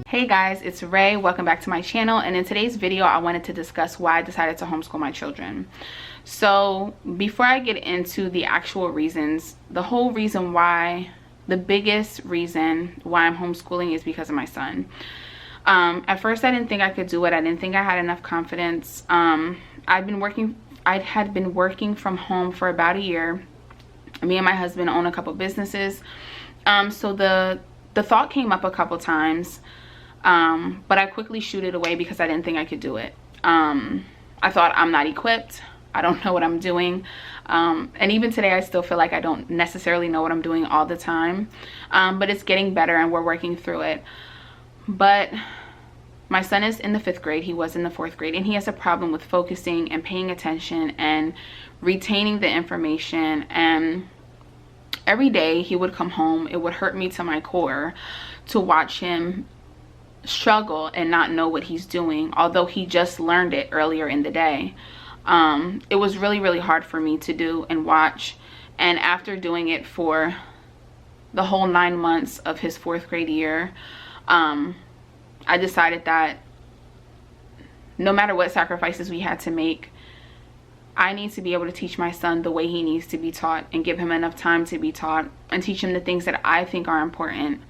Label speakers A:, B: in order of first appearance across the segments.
A: Hey guys, it's Ray. Welcome back to my channel, and in today's video I wanted to discuss why I decided to homeschool my children. So before I get into the actual reasons, the biggest reason why I'm homeschooling is because of my son. At first I didn't think I could do it. I didn't think I had enough confidence. I had been working from home for about a year. Me and my husband own a couple businesses. So the thought came up a couple times. But I quickly shooed it away because I didn't think I could do it. I thought, I'm not equipped. I don't know what I'm doing. And even today I still feel like I don't necessarily know what I'm doing all the time. But it's getting better and we're working through it. But my son is in the 5th grade. He was in the 4th grade, and he has a problem with focusing and paying attention and retaining the information. And every day he would come home, it would hurt me to my core to watch him struggle and not know what he's doing, although he just learned it earlier in the day. It was really hard for me to do and watch. And after doing it for the whole 9 months of his 4th grade year, I decided that no matter what sacrifices we had to make, I need to be able to teach my son the way he needs to be taught and give him enough time to be taught and teach him the things that I think are important.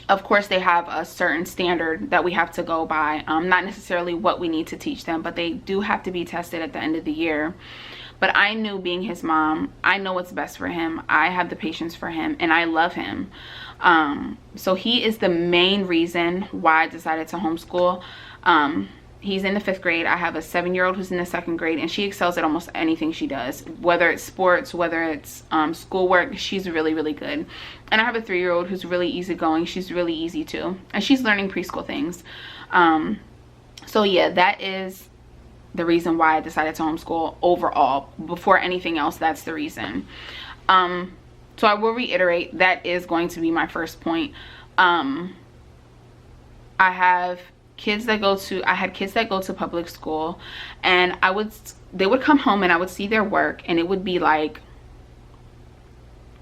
A: Of course, they have a certain standard that we have to go by. Not necessarily what we need to teach them, but they do have to be tested at the end of the year. But I knew, being his mom, I know what's best for him. I have the patience for him, and I love him. So he is the main reason why I decided to homeschool. He's in the 5th grade. I have a 7-year-old who's in the 2nd grade, and she excels at almost anything she does, whether it's sports, whether it's schoolwork. She's really good. And I have a 3-year-old who's really easygoing. She's really easy too, and she's learning preschool things. So yeah, that is the reason why I decided to homeschool overall. Before anything else, that's the reason. So I will reiterate, that is going to be my first point. I had kids that go to public school, and they would come home and I would see their work, and it would be like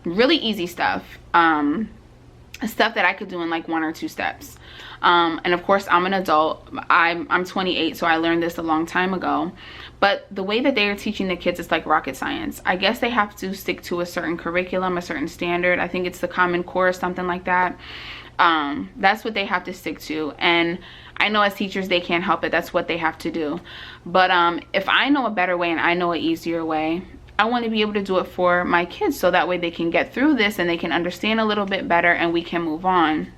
A: really easy stuff, stuff that I could do in like 1 or 2 steps. And of course, I'm an adult. I'm 28, so I learned this a long time ago. But the way that they are teaching the kids is like rocket science. I guess they have to stick to a certain curriculum, a certain standard. I think it's the Common Core or something like that. That's what they have to stick to, and I know as teachers they can't help it. That's what they have to do. But if I know a better way and I know an easier way, I want to be able to do it for my kids, so that way they can get through this and they can understand a little bit better and we can move on.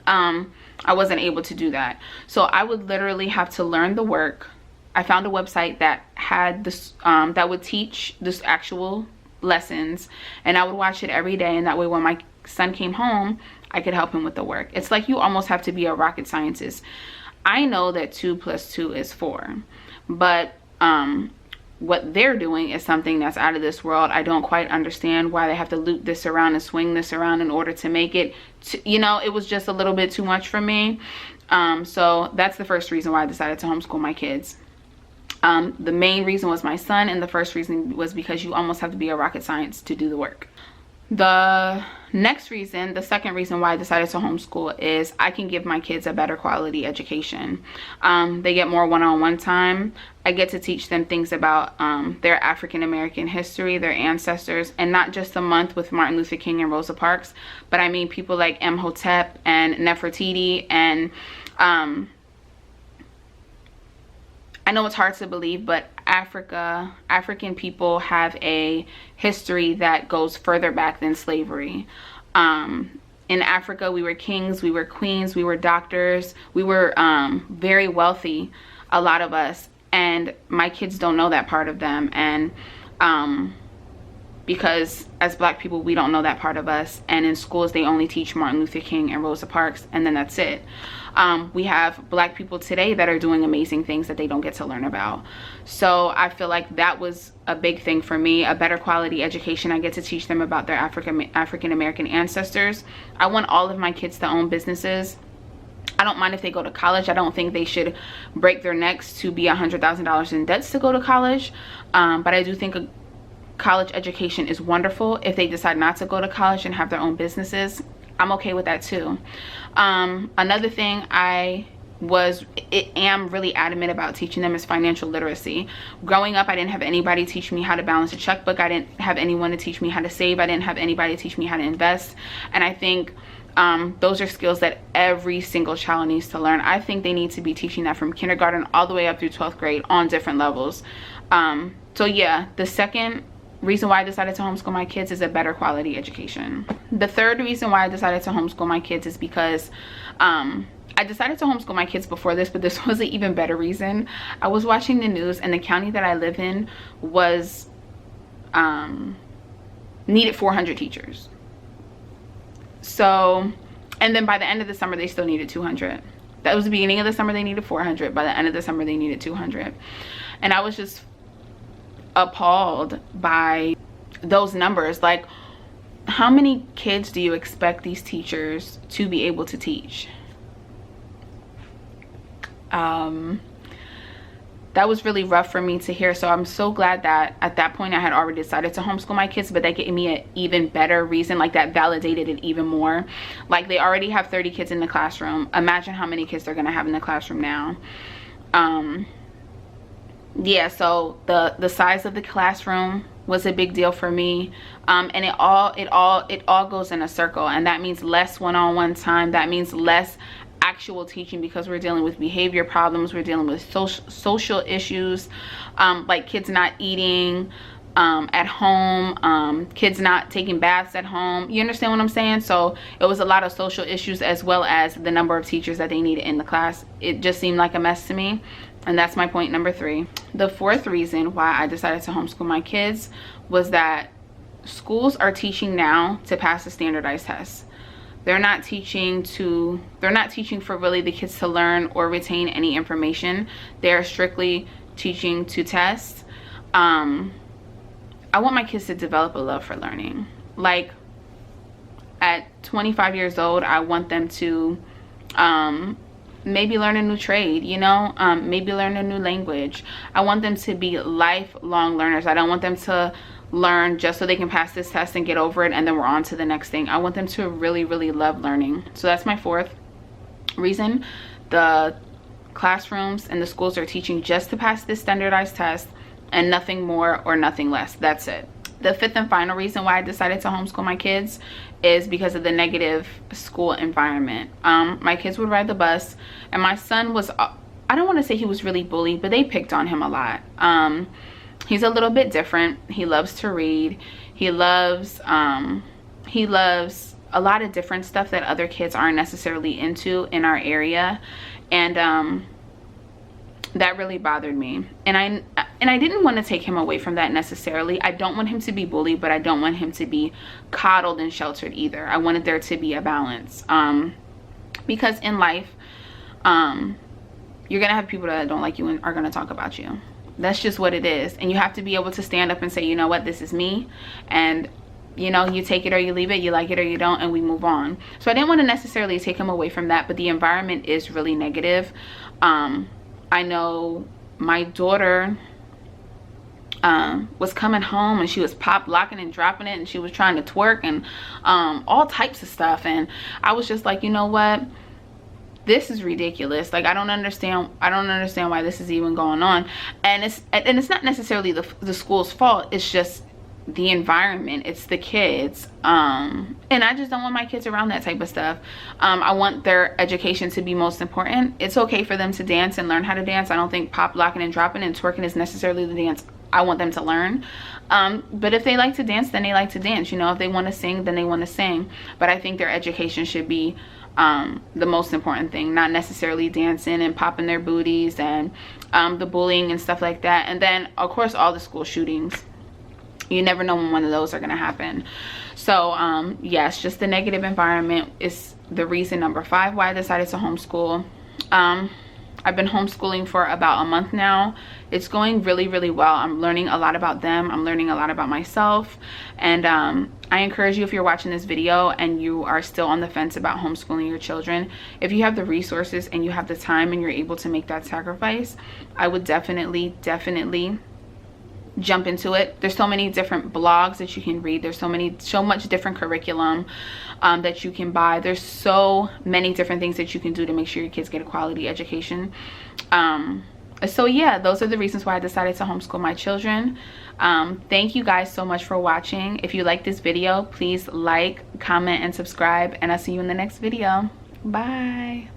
A: I wasn't able to do that, so I would literally have to learn the work. I found a website that had this that would teach this actual lessons, and I would watch it every day, and that way when my son came home I could help him with the work. It's like you almost have to be a rocket scientist. I know that 2 + 2 is 4, but what they're doing is something that's out of this world. I don't quite understand why they have to loop this around and swing this around in order to make it it was just a little bit too much for me. So that's the first reason why I decided to homeschool my kids. The main reason was my son, and the first reason was because you almost have to be a rocket science to do the work. The second reason why I decided to homeschool is I can give my kids a better quality education. They get more one-on-one time. I get to teach them things about their African American history, their ancestors, and not just the month with Martin Luther King and Rosa Parks, but I mean people like Imhotep and Nefertiti. And I know it's hard to believe, but African people have a history that goes further back than slavery. In Africa, we were kings, we were queens, we were doctors, we were very wealthy, a lot of us, and my kids don't know that part of them. And because as Black people, we don't know that part of us, and in schools they only teach Martin Luther King and Rosa Parks, and then that's it. We have Black people today that are doing amazing things that they don't get to learn about. So I feel like that was a big thing for me, a better quality education. I get to teach them about their African American ancestors. I want all of my kids to own businesses. I don't mind if they go to college. I don't think they should break their necks to be $100,000 in debts to go to college. But I do think college education is wonderful. If they decide not to go to college and have their own businesses, I'm okay with that too. Another thing I am really adamant about teaching them is financial literacy. Growing up, I didn't have anybody teach me how to balance a checkbook. I didn't have anyone to teach me how to save. I didn't have anybody teach me how to invest. And I think those are skills that every single child needs to learn. I think they need to be teaching that from kindergarten all the way up through 12th grade on different levels. So yeah, the second reason why I decided to homeschool my kids is a better quality education. The third reason why I decided to homeschool my kids is because I decided to homeschool my kids before this, but this was an even better reason. I was watching the news, and the county that I live in was needed 400 teachers. So, and then by the end of the summer, they still needed 200. That was the beginning of the summer, they needed 400. By the end of the summer, they needed 200. And I was just appalled by those numbers. Like, how many kids do you expect these teachers to be able to teach? That was really rough for me to hear. So I'm so glad that at that point I had already decided to homeschool my kids, but that gave me an even better reason. Like, that validated it even more. Like, they already have 30 kids in the classroom. Imagine how many kids they're gonna have in the classroom now. Yeah, so the size of the classroom was a big deal for me. And it all goes in a circle, and that means less one-on-one time. That means less actual teaching, because we're dealing with behavior problems, we're dealing with social issues, like kids not eating at home, kids not taking baths at home. You understand what I'm saying? So it was a lot of social issues, as well as the number of teachers that they needed in the class. It just seemed like a mess to me. And that's my point number 3. The fourth reason why I decided to homeschool my kids was that schools are teaching now to pass a standardized test. They're not teaching for really the kids to learn or retain any information. They're strictly teaching to test. I want my kids to develop a love for learning. Like, at 25 years old, I want them to maybe learn a new trade, you know, maybe learn a new language. I want them to be lifelong learners. I don't want them to learn just so they can pass this test and get over it and then we're on to the next thing. I want them to really, really love learning. So that's my fourth reason. The classrooms and the schools are teaching just to pass this standardized test and nothing more or nothing less. That's it. The fifth and final reason why I decided to homeschool my kids is because of the negative school environment. My kids would ride the bus, and my son was, I don't want to say he was really bullied, but they picked on him a lot. He's a little bit different. He loves to read. He loves a lot of different stuff that other kids aren't necessarily into in our area. And that really bothered me. And I didn't want to take him away from that necessarily. I don't want him to be bullied, but I don't want him to be coddled and sheltered either. I wanted there to be a balance. Because in life, you're gonna have people that don't like you and are gonna talk about you. That's just what it is. And you have to be able to stand up and say, you know what, this is me, and you know, you take it or you leave it, you like it or you don't, and we move on. So I didn't want to necessarily take him away from that, but the environment is really negative. I know my daughter was coming home and she was pop locking and dropping it, and she was trying to twerk and all types of stuff, and I was just like, you know what, this is ridiculous. Like, I don't understand why this is even going on. And it's not necessarily the school's fault. It's just the environment. It's the kids. And I just don't want my kids around that type of stuff. I want their education to be most important. It's okay for them to dance and learn how to dance. I don't think pop locking and dropping and twerking is necessarily the dance I want them to learn. But if they like to dance, then they like to dance. You know, if they want to sing, then they want to sing. But I think their education should be the most important thing, not necessarily dancing and popping their booties and the bullying and stuff like that. And then of course all the school shootings. You never know when one of those are going to happen. So yes, just the negative environment is the reason number 5 why I decided to homeschool. I've been homeschooling for about a month now. It's going really, really well. I'm learning a lot about them. I'm learning a lot about myself. And I encourage you, if you're watching this video and you are still on the fence about homeschooling your children, if you have the resources and you have the time and you're able to make that sacrifice, I would definitely jump into it. There's so many different blogs that you can read. There's so much different curriculum that you can buy. There's so many different things that you can do to make sure your kids get a quality education. So yeah, those are the reasons why I decided to homeschool my children. Thank you guys so much for watching. If you like this video, please like, comment, and subscribe, and I'll see you in the next video. Bye.